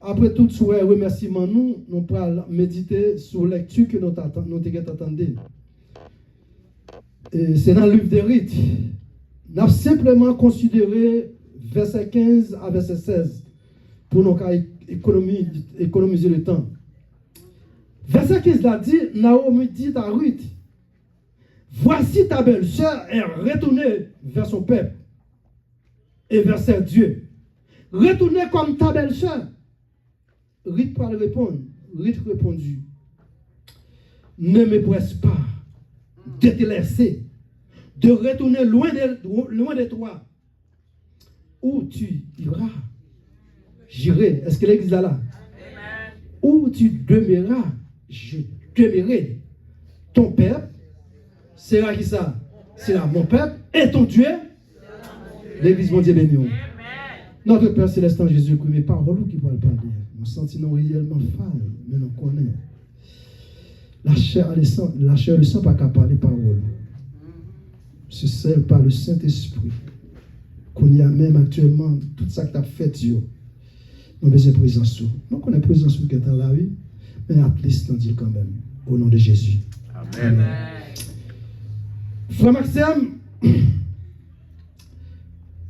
après tout souhait remerciement nous pourrons méditer sur la lecture que nous attendons. Et c'est dans le livre des rites. Nous avons simplement considéré verset 15 à verset 16 pour nous économiser le temps. Verset 15 l'a dit, Naomi dit à Ruth, voici ta belle-sœur est retournée vers son peuple et vers ses dieux. Retournez comme ta belle-sœur. Ruth pourra répondre. Ruth répondit, ne me presse pas de te laisser, de retourner loin de toi. Où tu iras, j'irai. Est-ce que l'église est là? Où tu demeureras, je demeurerai. Ton peuple sera qui ça? Sera mon peuple. Et ton Dieu? L'église, mon Dieu béni. Notre Père Céleste en Jésus-Christ, mais parole qui pourrait parler. Nous sentons réellement failles, mais nous connaissons. La chair et le sang pas qu'à parler parole. C'est celle par le Saint-Esprit. Qu'on y a même actuellement tout ça que tu as fait, Dieu. Nous avons besoin de présence. Nous connaissons la présence qui est dans la vie, mais à least on dit quand même, au nom de Jésus. Amen. Frère Maxime,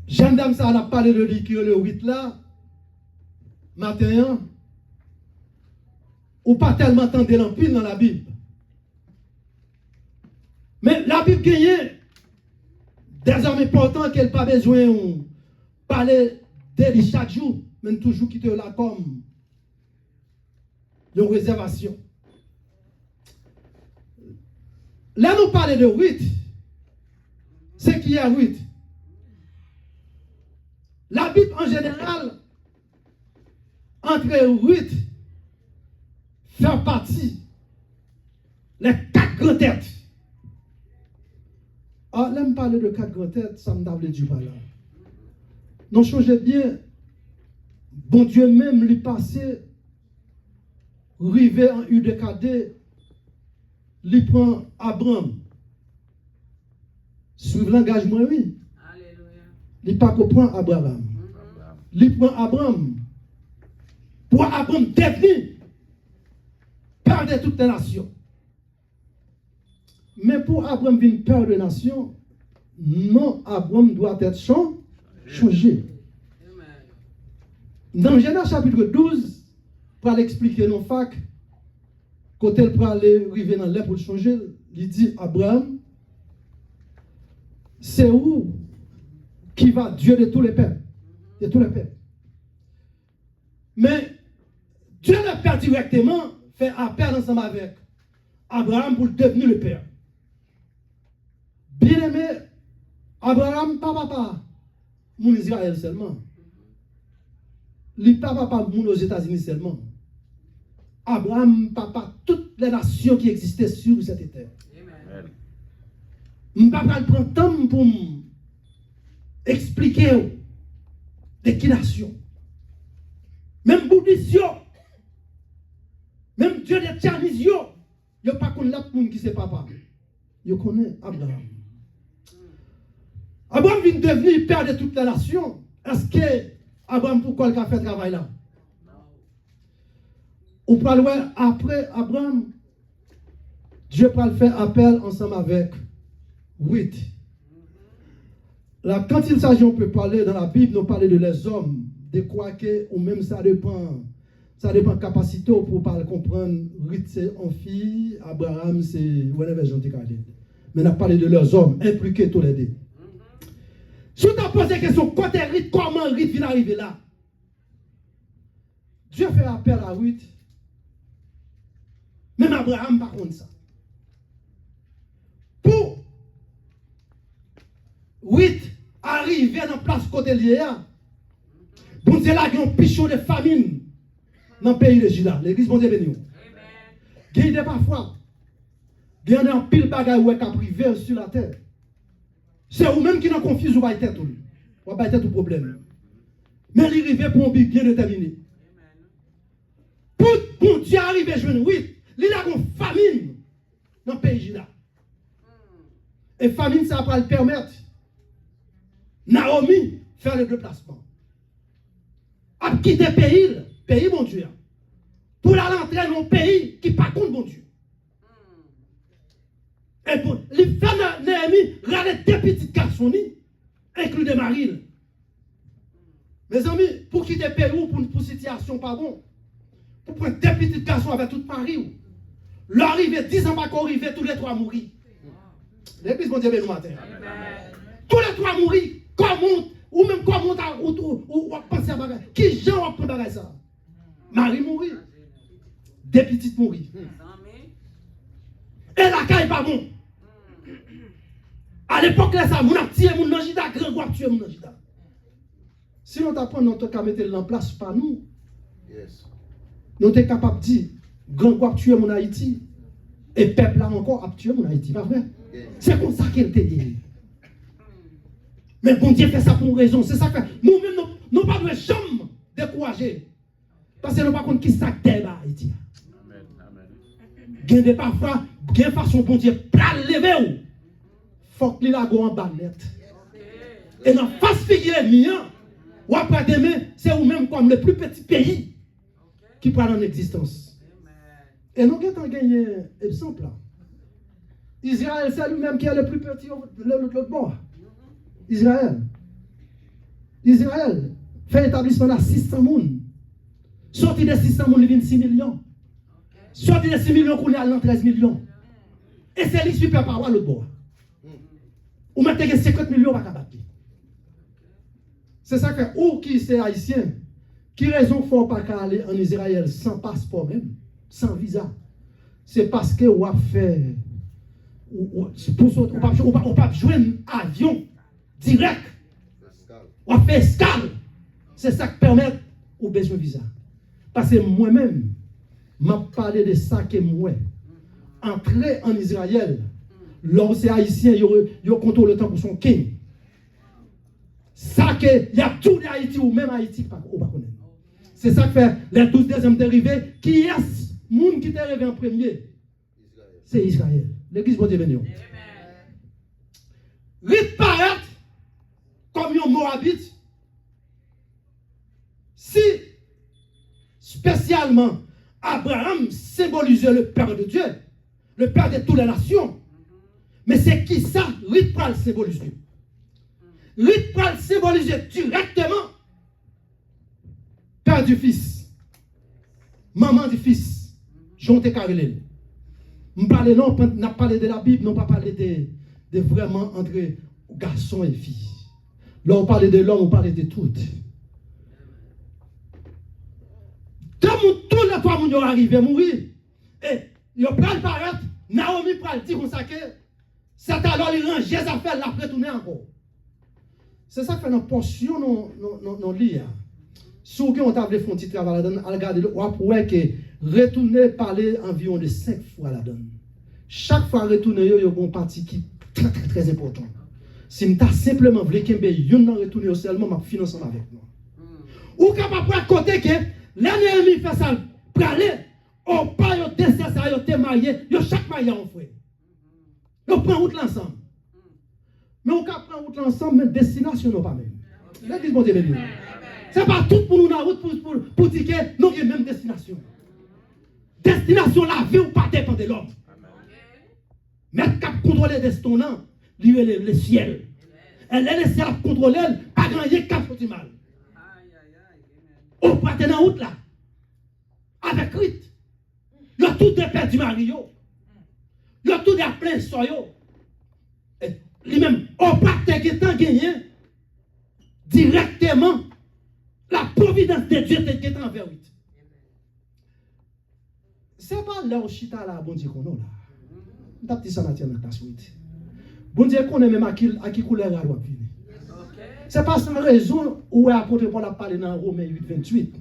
Jeanne Dame, ça a parlé de lui qui est le 8 là, matin, ou pas tellement entendu l'empile dans la Bible. Mais la Bible gagne des hommes importants qu'elle n'a pas besoin de parler d'elle chaque jour, même toujours qui te là comme une réservation. Là, nous parlons de Ruth. C'est qui est Ruth? La Bible en général, entre Ruth, fait partie les 4 grandes têtes. Ah, là, me parler de 4 grandes têtes, ça me donne du mal. Non, changez bien. Bon Dieu même lui passé, rivé en UDKD, lui prend Abraham. Suivre l'engagement, oui. Il ne pas comprend Abraham. Il prend Abraham. Pour Abraham devenir père de toutes les nations. Mais pour Abraham venir père de nations, non, Abraham doit être changé. Dans Genèse chapitre 12, pour l'expliquer non fac, quand elle peut aller arriver dans l'air pour le changer, il dit Abraham, c'est où qui va Dieu de tous les peuples. De tous les peuples. Mais Dieu le Père directement fait appel ensemble avec Abraham pour devenir le Père. Bien aimé, Abraham, papa, mon Israël seulement. Lui, papa, mon aux États-Unis seulement. Abraham, papa, toutes les nations qui existaient sur cette terre. Je ne vais pas prendre le temps pour expliquer de qui nation. Même bouddhiste, même Dieu de Chinese, il n'y a pas qu'on l'a pour qui c'est papa. Il connaît Abraham. Abraham vient devenir père de toutes les nations. Est-ce que Abraham, pourquoi il a fait ce travail là? Ou pas loin, après Abraham, Dieu peut le faire appel ensemble avec Ruth. Là, quand il s'agit, on peut parler dans la Bible, nous parler de les hommes, de quoi que, ou même ça dépend de capacité pour pas comprendre. Ruth c'est en fille, Abraham c'est whatever j'en dis. Mais on a parlé de leurs hommes, impliqués tous les deux. Si tu as posé la question, comment Ruth vient arriver là? Dieu fait appel à Ruth. Même Abraham, par contre, ça. Pour Ruth arriver dans la place côté lié, bon Dieu là, il y a un pichon de famine dans le pays de Juda. L'église, bon Dieu béni. Il y a parfois, il y a un pile bagaille qui a privé sur la terre. C'est vous-même qui n'en confuse ou pas tête tout. Ou pas tête tout problème. Mais il arrive pour un but bien déterminé. Pour bon Dieu arriver à jouer, oui, il a une famine dans le pays là. Et famine, ça va le permettre Naomi faire le déplacement. À quitter le pays pays bon Dieu. Pour aller entrer dans un pays qui pas contre bon Dieu. Et pour les femmes Néhémie, regardez deux petits garçons, inclus des maris. Mes amis, pour quitter le pays, pour situation pas bon, pour prendre deux petits garçons avec tout Paris, l'arrivée, 10 ans pas qu'on arrive, tous les trois mourir. L'église, bon Dieu, le matin. Tous les trois mourir, comment, ou même comment ou penser à bagage. Qui gens va prendre bagage ça? Marie mourir. Deux petites mourir. Et la caille pas bon. À l'époque, là, ça, mon a tiré mon nangida, grand guap tué mon nangida. Si on t'apprend, on t'a mettre en place par nous. Yes. Nous sommes capables de dire, grand guap tué mon Haïti. Et peuple là encore a tué mon Haïti, pas vrai? Yes. C'est comme ça qu'il te dit. Mais bon Dieu fait ça pour une raison. C'est ça que nous-mêmes, nous ne pouvons jamais décourager. Parce que nous ne pouvons pas qui ça terre Haïti. Il y a parfois, il y a façon bon Dieu, pral lever. Faut que la go en bas net. Et dans face figure ennemi, ou après demain, c'est vous-même comme le plus petit pays qui prend en existence. Et nous avons gagné un exemple là. Israël, c'est lui-même qui est le plus petit de l'autre bord. Israël fait établissement à 600 personnes. Sorti de 600 personnes, il vient 6 millions. Sorti de 6 millions, il y a 13 millions. Et c'est lui super par l'autre bord. Ou mettez 50 millions à battre. C'est ça que, ou qui c'est haïtien, qui raison faut pas aller en Israël sans passeport même, sans visa. C'est parce que on a fait, on pas jouer un avion direct. On a fait escale. C'est ça qui permet ou besoin de visa. Parce que moi-même, m'a parlé de ça que moi, entrer en Israël. Lorsque c'est haïtien, il contrôle le temps pour son king. Ça que il y a tout les Haïti ou même Haïti qui ne pas connaître. C'est ça que fait les 12 deuxièmes dérivés. Qui est ce monde qui est arrivé en premier? C'est Israël. L'église va devenir. Rite paraît comme un Moabite. Si spécialement Abraham symbolisait le Père de Dieu, le Père de toutes les nations. Mais c'est qui ça? Rite pral symboliser. Rite pral symboliser directement Père du Fils, maman du Fils, Jean Tekarelel. On parle non, on a parlé de la Bible, non pas parlé de vraiment entre garçons et filles. Là on parle de l'homme, on parle de toutes. Tous les trois moun arrivent à mourir. Et ils pral paraître, Naomi pral dire comme ça que c'est alors il range les affaires la retourner encore. C'est ça que fait notre portion non lire. Si on t'a fait un petit travail là-dedans, regardez, on pourrait que retourner parler environ de 5 fois là-dedans. Chaque fois retourner, il y a une partie qui est très importante. Si tu simplement voulu qu'il y ait une retourner seulement, ma finance avec moi. Ou capable de côté que l'ennemi fait ça, praler, on pas yo décès ça, yo te marié, yo chaque marié en frère. Yo prend route l'ensemble. Mais on peut prendre route l'ensemble, mais destination non pas même. L'église bon Dieu béni. C'est pas tout pour nous dans la route pour dire que nous avons la même destination. Destination la vie ou pas dépend de l'homme. Mais cap contrôler destin, lui est le ciel. Elle est le ciel à contrôler, pas grand yé cap petit mal. On part dans la route là. Avec rite. Il y a tout des pères du mari. Il y a tout des pleins soyo. Lui-même, on part de gagné directement la providence de Dieu est envers lui. C'est pas là où chita là, bon Dieu qu'on a là. On t'a dit ça dans la classe 8. Bon Dieu qu'on est même à qui couleur la loi venir. C'est pas sans raison où l'apôtre Paul a parlé dans Romains 8, 28.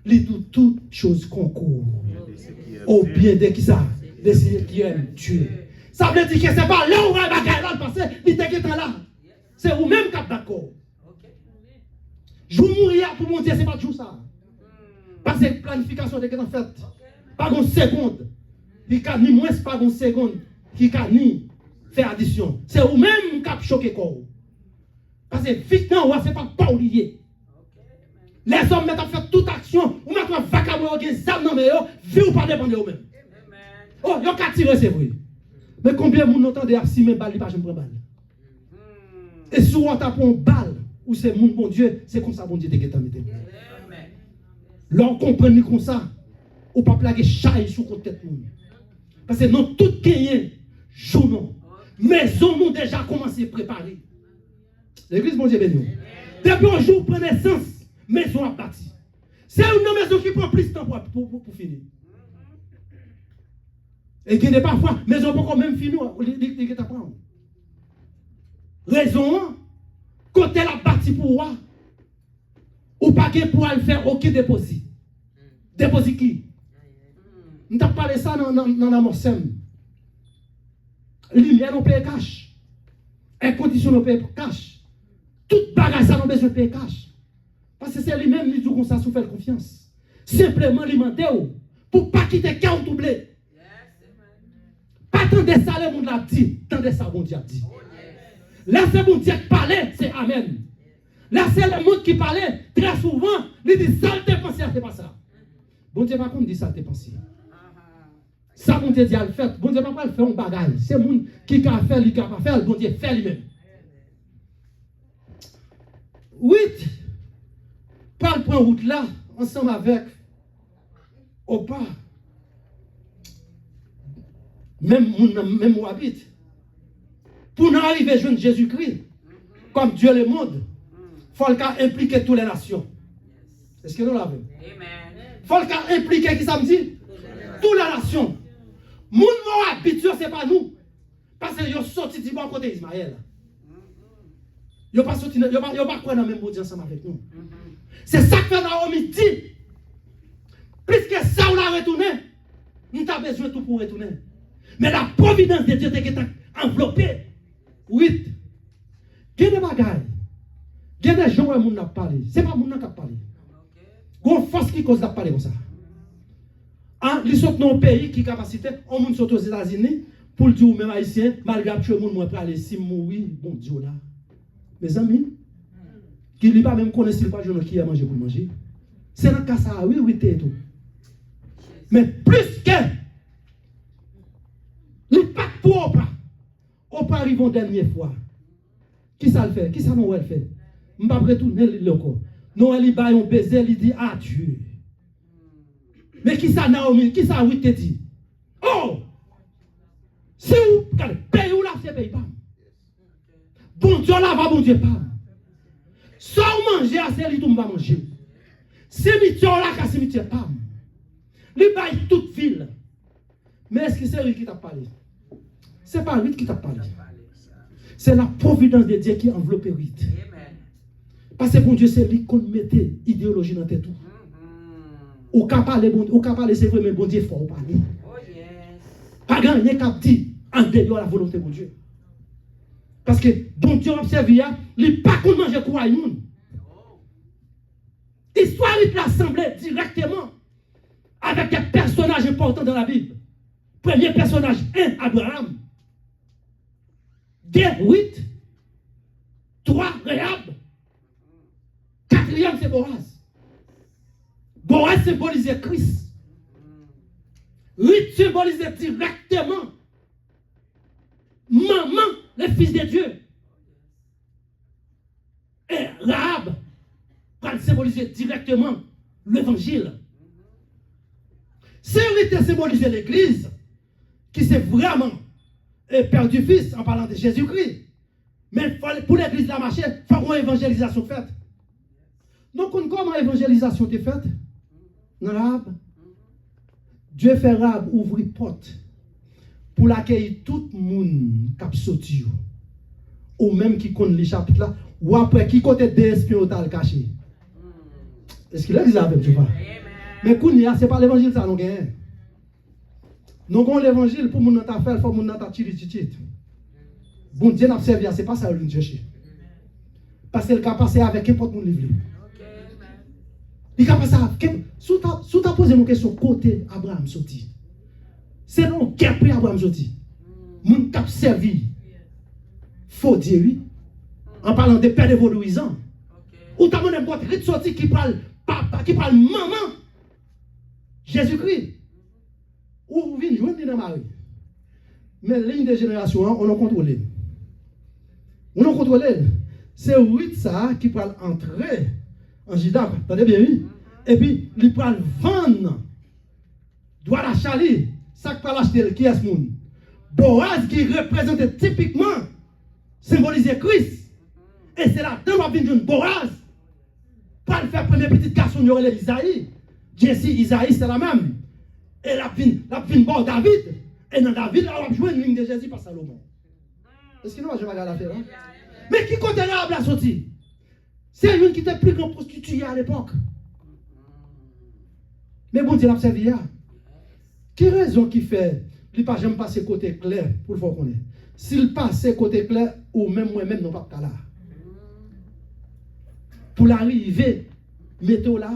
Il dit toutes choses concourent au bien de qui ça? De ceux qui aiment Dieu. Ça veut dire que c'est pas là où on va là parce qu'il était là. C'est vous-même qui êtes d'accord. Je mourir pour mon Dieu, c'est pas toujours ça. Parce que la planification de en fait, pas une seconde. Il n'y a ni moins pas une seconde qui a ni faire addition. C'est vous-même qui avez choqué corps. Parce que vite, ce n'est pas oublié. Les hommes mettent à faire toute action, ou mettent vie ou pas dépendre de vous-même. Oh, yon ka tirer, c'est vrai. Mais combien de monde entendent à si même balle, pas jamais prendre balle. Et si on tape une balle, ou c'est mon bon Dieu, c'est comme ça bon Dieu te guette. L'on comprend comme ça, ou pas plaguer chaille sur côté tête monde. Parce que nous tout gagné, jour non. Maison nous déjà commencé à préparer. L'église bon Dieu béni. Depuis un jour prend naissance, maison a bâti. C'est une maison qui prend plus de temps pour finir. Et qui n'est pas parfois, maison pas quand même finir, il t'apprend. Raison, côté la bâti pour moi, ou pas que pour aller faire aucun déposit. Déposit qui? Nous avons parlé ça dans la Morsem. Lumière, nous payons cash. Et condition, nous payons cash. Toute bagage, ça, nous besoin de payer cash. Parce que c'est lui-même qui dit comme ça, sous faire confiance. Simplement alimenter pour ne pas quitter le ou doublé. Pas tant de ça, le monde l'a dit, tant de ça, bon Dieu a dit. Là, c'est bon Dieu qui parlait, c'est Amen. Là, c'est le monde qui parlait, très souvent, il dit ça, t'es pensé, c'est pas ça. Bon Dieu, par contre, dit ça, t'es pensé. Ça, bon Dieu dit à le faire. Bon Dieu, pas le faire un bagage. C'est le monde qui a fait, lui qui a pas fait, bon Dieu fait lui-même. 8. Paul prend route là, ensemble avec Opa. Même où habite. Pour nous arriver à joindre Jésus-Christ, comme Dieu le monde, il faut impliquer toutes les nations. Est-ce que nous l'avons? Il faut impliquer, qui ça me dit? Toutes les nations. Moun habitué, ce n'est pas nous. Parce qu'ils sont sortis du bon côté d'Ismaël. Ils n'ont pas sorti, ils n'ont pas quoi dans le même monde ensemble avec nous. C'est ça que Naomi dit. Puisque ça, on a retourné, nous avons besoin de tout pour retourner. Mais la providence de Dieu est enveloppée. 8. Il y a des bagailles. Il y a des gens où on a parlé. Ce n'est pas moun qui a parlé. Il y a une force qui cause de parler comme ça. Ils sont dans un pays qui a capacité, on monte aux États-Unis pour le dire, même haïtien, malgré que le monde peut aller si mourir, bon Dieu là. Mes amis, qui ne pas même connaître pas qui a mangé pour manger. C'est dans le cas ça, oui, oui, et tout. Mais plus que, les pas pour Opa arrive une dernière fois. Qui ça le fait? Qui ça nous le fait? Je ne vais pas retourner le corps. Non, il va un baiser, il dit adieu. Mais qui ça Naomi, qui ça oui te dit? Oh! Si vous, paye ou là, c'est paye pas. Bon Dieu là va bon Dieu pas. Soit vous mangez, c'est lui tout va manger. Cimetière là, car cimetière pas. Lui baille toute ville. Mais est-ce que c'est lui qui t'a parlé? Ce n'est pas lui qui t'a parlé. C'est la providence de Dieu qui enveloppe lui. Parce que bon Dieu, c'est lui qu'on mettait idéologie dans tête. Ou qu'à parler, c'est vrai, mais bon Dieu, il faut parler. Pas gagner qu'à dire en dehors la volonté de bon Dieu. Parce que bon Dieu observe, il n'est pas qu'on mange quoi il monde. L'histoire est l'assemblée directement avec des personnages importants dans la Bible. Premier personnage, 1, Abraham. 2, 8. 3, Réhab. 4e, c'est Boaz. Boaz symbolisait Christ. 8 symbolisait directement maman, le fils de Dieu. Et Rahab, elle symbolisait directement l'évangile. C'est 8 symbolisait l'église, qui c'est vraiment Père du Fils en parlant de Jésus-Christ. Mais pour l'église de la marché, il faut une évangélisation faite. Donc, comment l'évangélisation est faite? Dans Rahab, Dieu fait Rahab ouvrir porte pour l'accueillir tout le monde qui a sorti. Ou même qui connaît les chapitres là, ou après qui côté des espions cachés. Est-ce qu'il a dit avec tu vois? Mais ce n'est pas l'évangile ça, nous gagnons. Nous avons l'évangile pour nous faire, il faut que nous nous tirons. Bon Dieu n'a pas servi, ce n'est pas ça que nous cherchons. Parce qu'il a passé avec n'importe mon livre. Il a passé avec. Si tu as posé une question, côté Abraham sorti. C'est non qui a pris Abraham sorti. Mon cap servi. Faut dire oui. En parlant de père évoluisant. Ou tu as mon n'importe qui sorti qui parle papa, qui parle maman. Jésus-Christ. Ou vient jouer dans Marie. Mais ligne de génération, on a contrôlé. On a contrôlé. C'est Ruth ça qui peut entrer en Juda. Attendez bien, oui? Et puis, il peut vendre. Doit la chaler. Ça qui peut l'acheter, qui est ce monde? Boaz qui représente typiquement, symboliser Christ. Et c'est là-dedans qu'on vient de Boaz. Pas le faire premier petit garçon, il y aurait Isaïe. Jesse, Isaïe, c'est la même. Et la fin bon David. Et dans David, on va jouer une ligne de Jésus par Salomon. Est-ce que nous, je vais regarder l'affaire? Mais qui compte Rahab la sortie? C'est une qui était plus grand prostituée à l'époque. Mais bon Dieu l'a servi. Quelle raison qui fait qu'il ne pas jamais passer côté clair pour le faire connaître? S'il passe côté clair, ou même moi-même, non pas là. Pour l'arrivée, mettez là,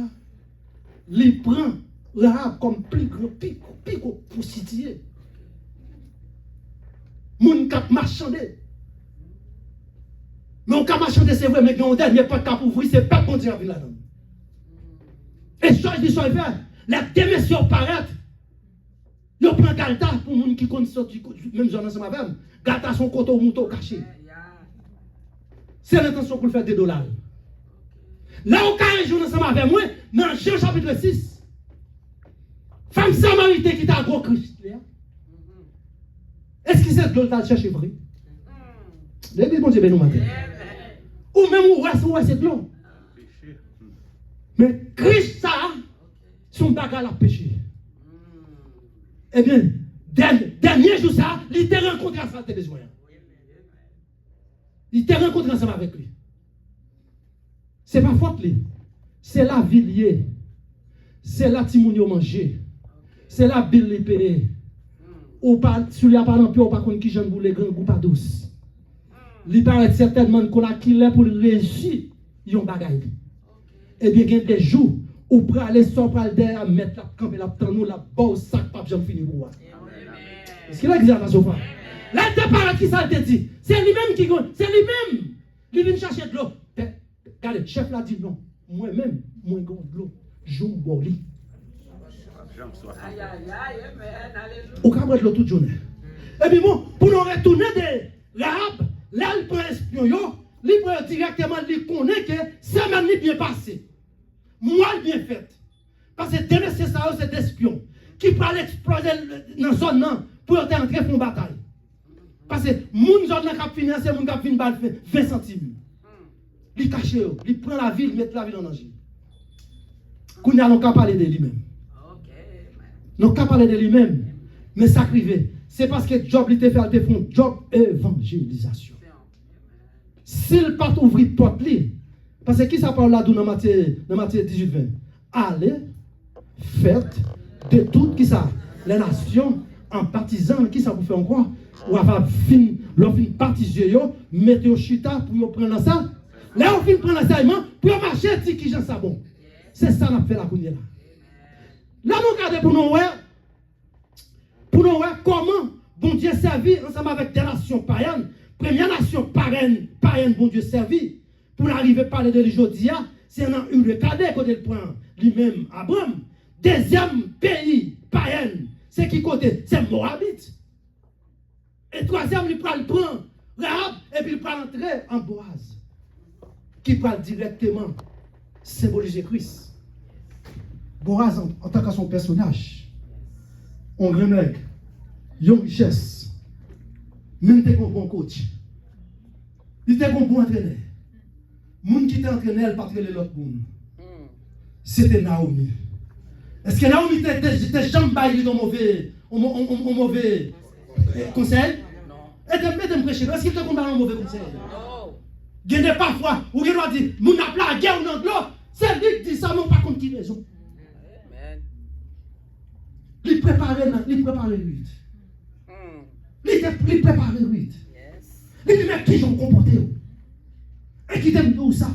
il prend Rahab comme plus grand pico pour situer. Moun kap marchander. Mais on kap marchander, c'est vrai, mais on dernier pas kap ouvrir, c'est pas bon Dieu à là-dedans. Et chose dit soit fait, la démission paraît. Yo prend Galta pour moun qui connaît sorti même genre ensemble avec. Galta son côté au mouton caché. C'est l'intention pour le faire des dollars. Là on carré jour ensemble avec moi dans Jean chapitre 6. Femme samaritaine qui t'a gros Christ. Est-ce que c'est de l'eau que tu as cherché vrai? L'église, bon Dieu, ben nous matin. Ou même où c'est de l'eau. Mais Christ, ça, son bagage a péché. Eh bien, dernier jour, ça, il t'a rencontré ensemble avec besoin. Il t'a rencontré ensemble avec lui. C'est pas faute, lui. C'est la vie liée. C'est la timounio manger. C'est la bille les payer. Ou pas, sur les parents, ou pas qu'on qui j'en voulait grand goût pas douce. Il paraît certainement qu'on a qu'il est pour réussir, yon bagaille. Et bien, il y a des jours où pour aller sur pour aller mettre la camp et la nous la bas sac pas j'en fini pour. Est-ce qu'il a dit à sofa? Là, il paraît qui ça te dit? C'est lui-même qui gagne, c'est lui-même. Il vient chercher de l'eau. Regardez, le chef l'a dit non. Moi-même, moi gagne de l'eau. J'en bois. Au cas de l'eau toute journée. Et puis bon, pour nous retourner de Rahab, là il prend l'espion, il prend directement, il connaît que ça m'a bien passé. Moi, bien fait. Parce que demain, c'est ça, c'est des espions qui peut aller exploser dans la zone pour entrer pour une bataille. Parce que mon zone qui finit, c'est mon qui finit 20 centimes. Il cache, il prend la ville, il met la ville en danger. Qu'on n'a pas parlé de lui-même. Nous pas parler de lui-même, mais ça privé. C'est parce que Job il te fait un job évangélisation. S'il pas ouvrir porte li, parce que qui ça parle là dans Matthieu 18-20? Allez, faites de toutes qui ça, les nations en partisans, qui ça vous fait encore? Ou avant fin, l'on fin partiser yo, mettez au chita pour yo prendre ça. Là on fin prendre l'enseignement pour marcher dit qui j'en ça bon. C'est ça n'a fait la coulée là. Là, nous regardons pour nous voir comment bon Dieu servi ensemble avec des nations païennes. Première nation païenne, bon Dieu servi. Pour arriver à parler de l'Ijodia, c'est un le cadet côté le point lui-même, Abraham. Deuxième pays païen, c'est qui côté? C'est Moabite. Et troisième, il prend le point Rahab, et puis il prend l'entrée en Boaz, qui parle directement symboliser Christ. Boaz, en tant que son personnage, on grand nègre, une richesse, même t'es un bon coach, il était un bon entraîneur. Moun qui était entraîneur, pas entraîner l'autre monde. C'était Naomi. Est-ce que Naomi était jamais baillé dans mauvais conseil? Et de me prêcher, est-ce qu'il était un mauvais conseil? Il y a parfois où il doit dire, moun n'a pas la guerre ou non de l'autre, c'est lui qui dit ça, non pas contre qui raison. Il préparait 8. Il préparait 8. Il dit, mais qui j'en comporté? Et qui t'aime tout ça?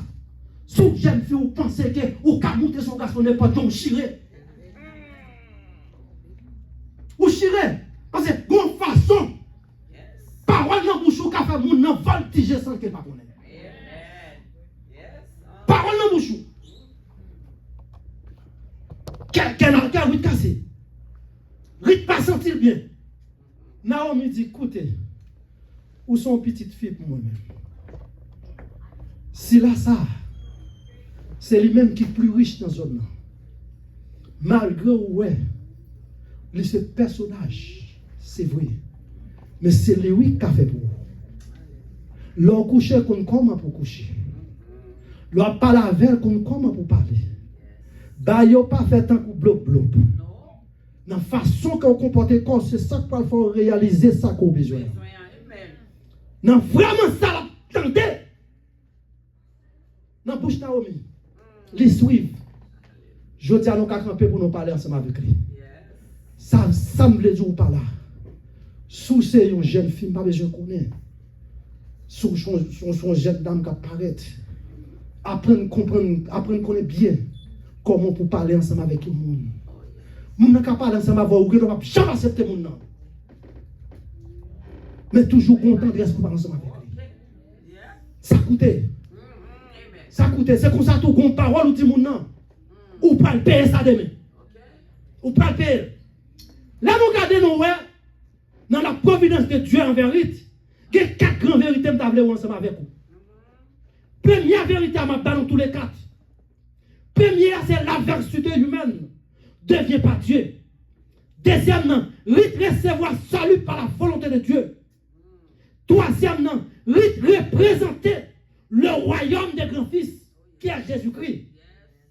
Sous jeune fille, vous pensez que vous pouvez monter son garçon n'est pas donc chiré. Ou chiré. Parce que, bonne façon, parole dans bouche, vous pouvez faire mon nom voltiger sans qu'elle ne pas connaître. Parole dans bouche. Quel Ruth cassé. Ruth pas sentir bien. Naomi dit, écoutez, où sont petites filles pour moi-même? Si là ça, c'est lui-même qui est plus riche dans la zone. Malgré ouais, ce personnage, c'est vrai. Mais c'est lui qui a fait pour vous. L'on couche qu'on comment pour coucher. L'on parle avec qu'on comment pour parler. Bah, yo pas fait tant que bloc. Dans la façon qu'on comporte, c'est ça qu'il faut réaliser ça qu'on a besoin. Non, vraiment ça, attendez. Dans la bouche Naomi, les suivent. Je dis à nous qu'à camper pour nous parler ensemble avec lui. Ça me dit ou pas là. Sous c'est une jeune fille, pas besoin de connaître. Sous son jeune dame qui apparaît. Apprendre à connaître bien comment pour parler ensemble avec le monde. Moun n'a qu'à parler ensemble avec vous, vous ne jamais accepter moun nan. Mais toujours content de rester parler ensemble avec lui. Ça coûte. Ça coûte. C'est comme ça tout gon parole ou dit moun nan. Ou pas le payer ça demain. Ou pas le payer. Là nous regardons nous dans la providence de Dieu en vérité. Il y a 4 grandes vérités que je ensemble avec vous. Première vérité, je vais dans tous les 4. Première, c'est l'adversité humaine. Devient pas Dieu. Deuxièmement, recevoir salut par la volonté de Dieu. Troisièmement, représenter le royaume des grands-fils, qui est Jésus-Christ.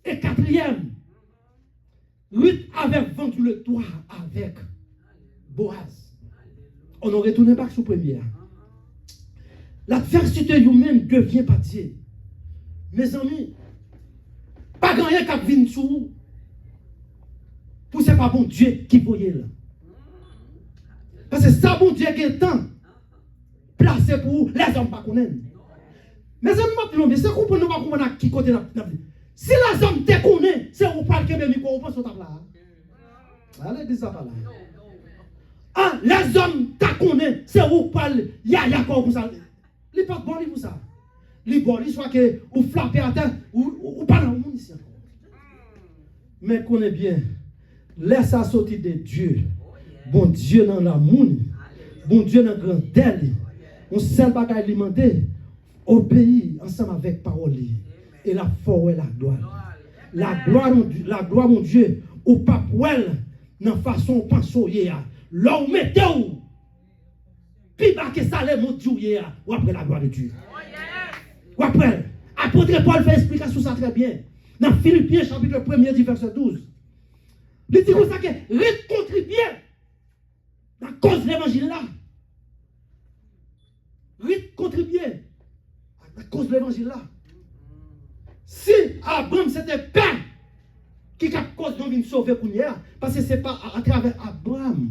Et quatrième, Ruth avait vendu le toit avec Boaz. On ne retourne pas sur première. L'adversité humaine devient pas Dieu. Mes amis, pas grand rien qui vient sur vous. Pour ce n'est pas bon Dieu qui voyait là. Parce que ça, bon Dieu qui est temps placé pour vous, les hommes ne connaissent pas. Mais c'est qu'on ne pas comprendre qui côté la vie. Si les hommes te connaissent, c'est où parle que mes micros, on pense au table là. Allez, dis ça par là. Ah, les hommes te connaissent, c'est où parle, il y a quoi pour ça. Il n'est pas bon pour ça. Il est bon, il soit que vous frappez à terre, ou pas dans le monde ici. Mais connais bien, laisse ça sortir de Dieu. Bon Dieu dans l'amour, bon Dieu dans la grandeur, on seul pas alimenter, obéir ensemble avec parole. Et la foi et la gloire. La gloire, mon Dieu, ou pas pour elle, dans la façon dont on pense, là où mettez où. Puis que ça l'est, mon Dieu, ou après la gloire de Dieu. Ou après, apôtre Paul fait explication sur ça très bien. Dans Philippiens, chapitre 1er, verset 12. Il dit comme ça que contribuer à la cause de l'évangile là. Contribuer à la cause de l'évangile là. Si Abraham c'était père qui a cause de venir sauver pour hier, parce que ce n'est pas à travers Abraham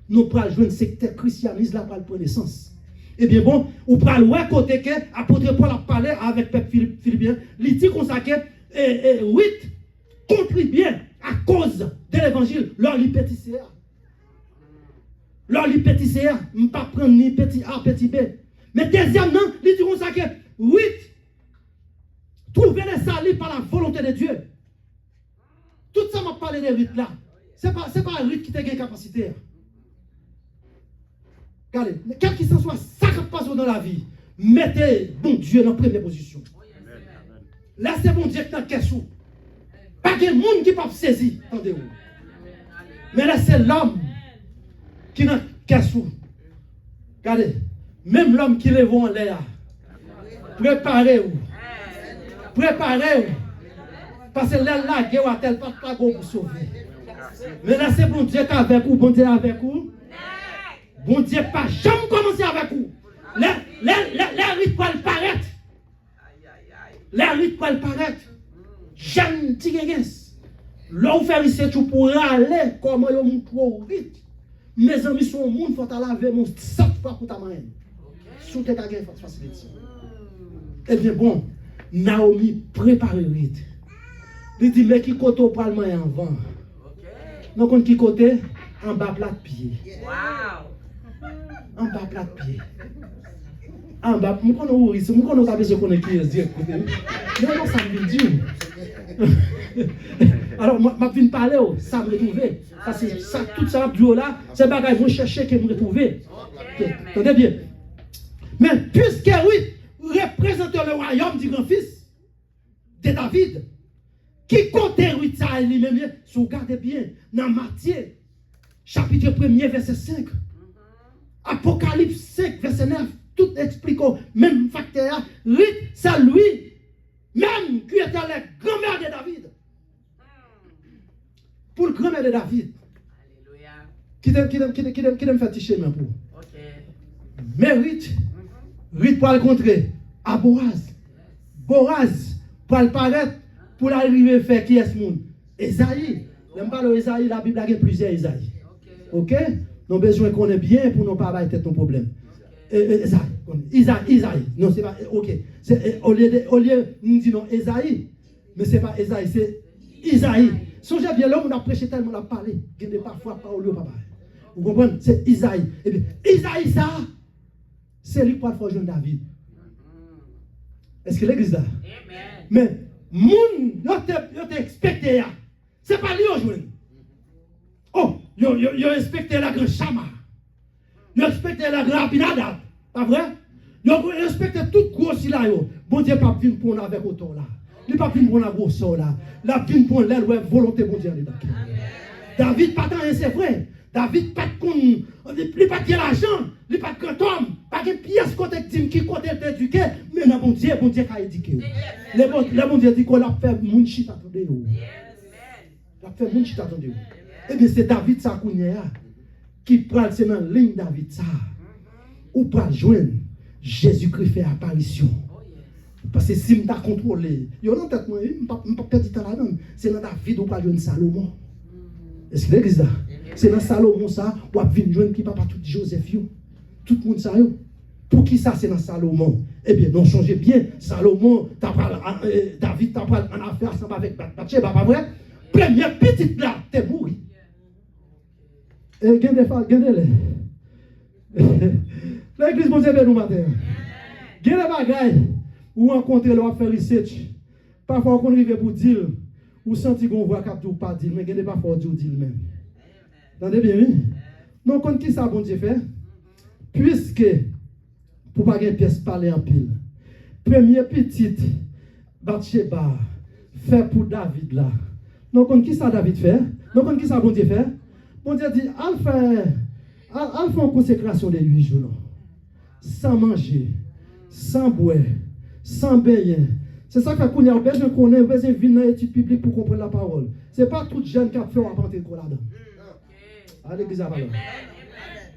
nous pourrons jouer un secteur christianisme là pour prendre naissance. Eh bien bon, ou pour le côté que apôtre Paul a parlé avec peuple philippien, il dit comme ça que oui, contribuer à cause de l'évangile, leur pétissé. Leur pétissé, ne pas prendre ni petit A, petit B. Mais deuxièmement, il dit comme ça que oui, trouver les salis par la volonté de Dieu. Tout ça m'a parlé de rites là. Ce n'est pas un rite qui a une capacité. Regardez, quel qu'il soit, ça qui passe dans la vie, mettez bon Dieu dans la première position. Laissez bon Dieu dans le caissou. Pas de monde qui peut saisir, attendez-vous. Mais laissez l'homme qui est dans le caissou. Regardez, même l'homme qui lève en l'air, préparez-vous. Préparez-vous. Parce que là, la guerre a tel pas pour sauver. Mais laissez bon Dieu avec vous, bon Dieu avec vous. Bon Dieu pas jamais commencer avec vous. Les rites pour le paraître. Les rites pour le paraître. J'aime dire là où faire ici, tu pourras aller comment ils montrent au rite. Mes amis sont au monde, il faut laver mon 7 fois pour ta main. Sous tes gagnes, facilité. Eh bien bon, Naomi prépare le rite. Il dit, mais qui côté au parlement est en vent? Donc, qui côté? En bas plat de pied. En bas plat de pied. En bas, je connais où, je connais qui est Dieu. Non, ça me dit. Alors, je viens parler, ça me retrouver. Ça, tout ça, là, c'est bagaille, je chercher que me retrouver. Entendez bien? Mais puisque oui, représente le royaume du grand-fils de David, qui comptait Ruth ça lui-même, si vous regardez bien, dans Matthieu, chapitre 1er, verset 5, Apocalypse 5, verset 9, tout explique même facteur, Ruth, c'est lui, même qui était la grand-mère de David. Pour le grand-mère de David. Alléluia. Qui t'aime faire ticher même pour. Mais Ruth pour le contrer à Boaz. Boaz pour le paraître, pour l'arriver faire qui est ce monde. Esaïe. N'aime pas le Esaïe, la Bible a plusieurs Esaïe. Ok? Nous avons besoin qu'on ait bien pour ne pas avoir tête ton problème. Isaïe. Non, c'est pas. Ok. Au lieu, nous disons Esaïe. Mais ce n'est pas Esaïe, c'est Isaïe. Songez bien, l'homme, on a prêché tellement, on a parlé. Il n'y a parfois pas au lieu, papa. Vous comprenez? C'est Isaïe. Et bien, Isaïe, ça, c'est lui qui va faire David. Est-ce que l'église là? Mais, moun, yo te expecté. C'est pas lui aujourd'hui. Oh, yo expecté la grande Chama. Yo expecté la grande Abinadab. Pas vrai? Yo expecté tout gros si là. Bon Dieu, pas venir pour nous avec autant là. Il pas venir pour nous gros ça là. La venir pour l'aile, ouais, volonté bon Dieu. David, pas tant, c'est vrai. David, pas de con. Il pas de l'argent. Il pas de grand homme. Pas de pièce côté qui côté éduqué. Mais le bon Dieu a éduqué. Le bon Dieu dit qu'on a fait moun chit attendez nous. Il a fait moun chit attendez nous. Eh bien, c'est David ça qui prend c'est dans ligne David ça. Ou pas joindre Jésus-Christ fait apparition. Parce que si je t'ai contrôlé, il y a une tête, je ne peux pas perdre du temps là-dedans. C'est dans David ou pas joindre Salomon. Est-ce que l'église là? C'est dans Salomon ça, ou à venir joindre qui papa tout Joseph yo. Tout le monde ça yo. Pour qui ça c'est dans Salomon? Eh bien, non, changez bien. Salomon, David t'a pris en affaire ensemble avec Bathsheba, pas vrai? Première petite là, t'es mouru. Et gardez-les. L'église, mon Dieu, nous matin. Gardez les bagailles. Ou rencontrer leur faire research. Parfois, on arrive pour dire, ou sentir qu'on voit cap ou pas dire, mais gardez pas fort dire même. Entendez bien, oui? Non, quand qui ça, bon Dieu fait? Puisque, pour pas une pièce parler en pile, première petite, Bathsheba, fait pour David là. Non, quand qui ça David fait? Non, quand qui ça, bon Dieu fait? Bon Dieu dit, al fait une consécration de 8 jours, sans manger, sans boire, sans baigner. C'est ça qu'on a besoin de connaître, besoin de venir dans l'étude publique pour comprendre la parole. Ce n'est pas tout jeune qui a fait un pentecôte là-dedans. À l'église à Valon.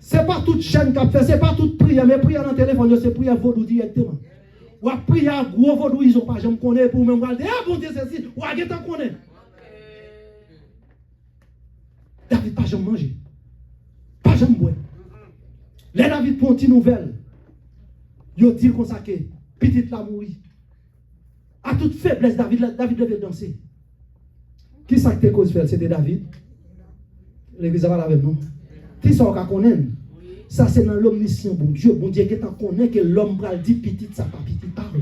Ce n'est pas toute chaîne qui a fait, ce n'est pas toute prière, mais prière dans le téléphone, c'est prière vaudou directement. Ou à prier à gros vaudou, ils n'ont pas jamais connaître pour même regarder, ah bon Dieu, c'est ci, ou à guetter connaître. David pas jamais manger. Pas jamais boire. Les David prend une nouvelle. Il dit comme ça que petite la mourir. À toute faiblesse, David devait danser. Qui ça que cause faire? C'était David. L'église va avec nous. Qui ça qu'on connaît? Ça c'est dans l'omniscient, bon Dieu qui t'en connaît que l'homme va dire petite ça pas petite parole.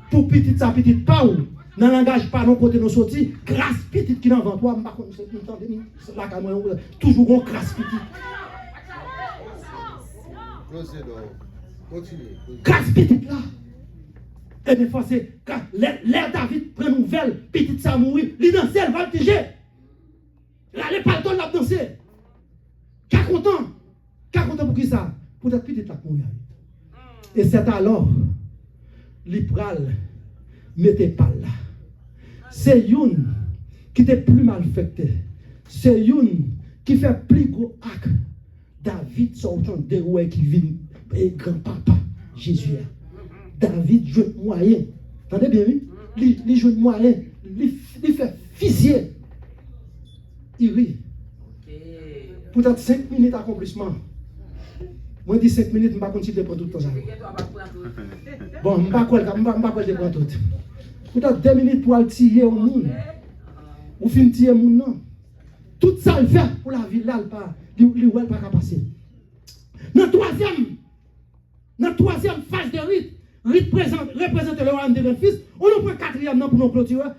Pour petite ça petite parole. Dans le langage pas non côté nous sorti, grâce petite qui dans vent toi, pas comme c'est là quand toujours on grâce petite. Grâce petite là. Et bien c'est quand l'air David prend nouvelle, petite ça mourir, il danse, elle va le tiger. Là les paltons l'a danser. Qu'à content pour qui ça? Pour être petite là mourir. Et c'est alors l'Ipral mettez pas là. C'est une qui était plus mal faite. C'est une qui fait plus gros acte. David sortant de roi qui vient et grand-papa Jésus. David joue moyen. Entendez bien, oui? Il joue moyen. Il fait fusiller. Il rit. Peut-être 5 minutes d'accomplissement. Moi, je dis 5 minutes, je ne vais pas continuer de prendre tout le temps. Bon, je ne vais pas prendre tout. Peut-être 2 minutes pour aller tirer au monde. Ou fin tirer au monde, non. Tout ça, il fait pour la vie, là, il ne va pas passer. Dans la troisième phase de rite, représente le royaume de grand fils. On nous prend quatrième pour nous clôturer.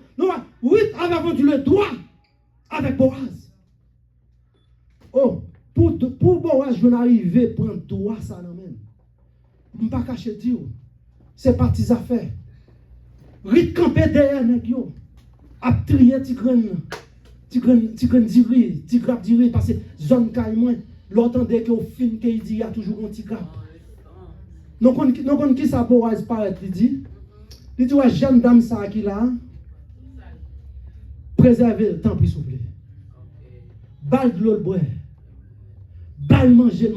Ruth avait vendu le droit avec Boaz. Oh, pour Boaz, je vais arriver à prendre droit ça dans même. Je ne vais pas cacher dire. C'est parti affaires. Ruth campé derrière nèg yo. A trier ti grain diri, ti grappe diri parce que zone caille moins. L'entendait que au fin que il dit il y a toujours un petit grappe. Non kon qui ça Boaz paraît il dit ouais jeune dame ça qui là préserver le temps pour souffler. Bal de l'eau boire. Bal manger.